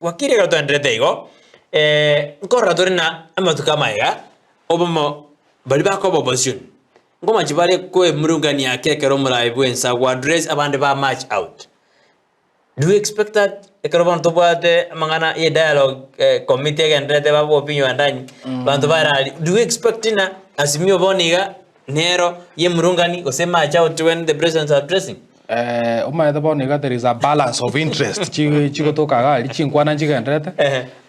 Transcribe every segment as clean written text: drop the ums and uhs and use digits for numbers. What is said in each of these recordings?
wakiri ga twendete igo ngorra turina amatuka maiga obomo bali bako opposition ngoma chibale kwe murungani akekero murai bwensa wa address abande ba match out. Do you expect that ekrobon to bwate mangana ye dialogue committee gendrete babo opinion ndani bantu barali? Do you expect na Azimio boniga nero ye murungani osema match out when the presidents are addressing? Umaitha boniga there is a balance of interest chigo to kaga chinkwana chigendrete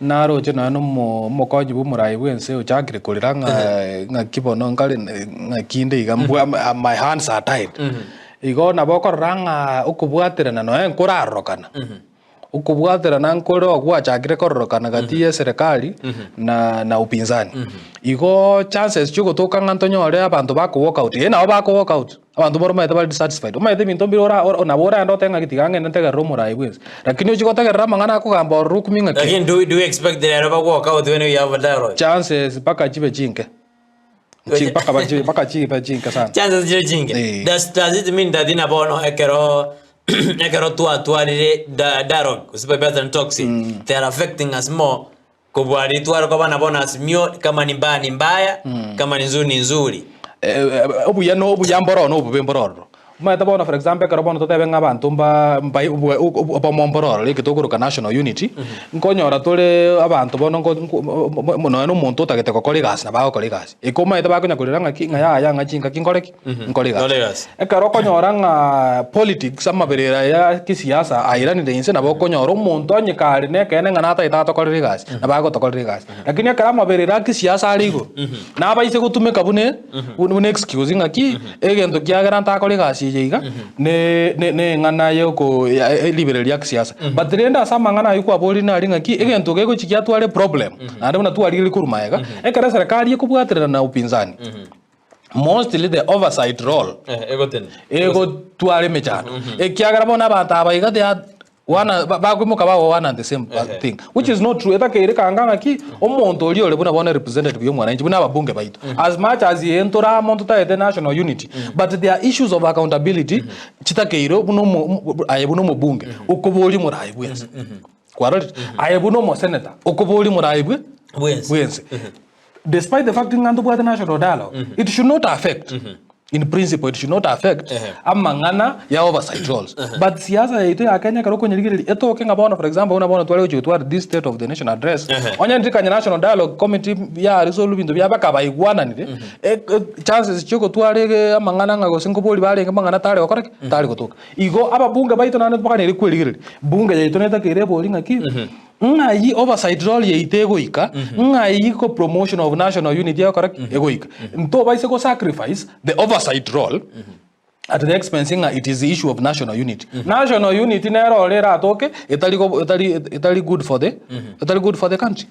naro chena no mokonyi bu murai bwense uchakire kulira nga kibono ngale ngakinde iga my hands are tied. Igo naboko ranga ukubwatirana no enkurarokana ukubwatirana nkoro gwachakire kororokana gati ya serikali na upinzani. Igo chances chuko toka ngantonyore abantu bako walk out ena bako walk out abantu boroma ita bali satisfied umaite binto birora na bora ndo tenga kitigange ntega romura ibwes lakini uchiko tega mangana akugamba rukuminga ki. Again, do you expect there to walk out when you have a dialogue? Chances paka chibe chinke paka chibe chinke sana chances chibe chinke. Does it mean that ina bono ekero tuarire dialogue usipe than toxic they are affecting us more kubwari tuaro kwa bana bona Azimio kama ni mbaya kama ni nzuri obu yamboro no obu bembororo maita bona for example karabona totebe ngabantu mbai obu mombororo likitokuru national unity nkonyora tole abantu bono muno no muntu tagete kokori gas na bago kori gas ikoma ita bakonya kurira ngaki ngaya ngachinga kinkoreki nkori gas ekaro konyora nga politics amaberera ya kisiasa airani de inse na bokonyora umuntu onyikari nekene ngana ata ita tokori gas na bago tokori gas lakini ekara maberera kisiasa arigo na baise gutumeka bune excuse ngaki egento kyagera ntakori gas yiga ne ngana yoko liberal kisiasa but renda sama ngana yuko aboli na ringa ki egento gego chikia twale problem na ndona twali kurumaiga ekara serikali yekubwatirana na upinzani mostly the oversight role ego twale mechano ekiagara bona abantu abaiga they wana bagumuka bawo wana the same thing which is not true. Etakere kanganga ki omuntu oli ole buna bona representative yo mwana buna ababunge baito as much as yentora monto ta the national unity but there are issues of accountability chitakeiro buno ayebuno mubunge ukuboli murai bwense kwarali ayebuno mo senator ukuboli murai bwense despite the fact nganto bwa the national dialogue it should not affect in principle it should not affect amangana ya oversight roles but siasa yetu ya Kenya karoko nyirigiri eto kenga bona for example una bona twale uchi tware this state of the nation address onya ndika national dialogue committee ya resolve ndo byabaka baigwana nire chances chiko twale amangana ngago singopoli bale ngamangana tale okoreke tale kutoka igo ababunga baito nane twakane ri kwirigiri bunga yetu neta kire boli ngaki ngai oversight role yeite goika ngai ko promotion of national unity ya correct egoika nto baise ko sacrifice the oversight role at the expense it is the issue of national unity. National unity nero lera atoke etali good for the country.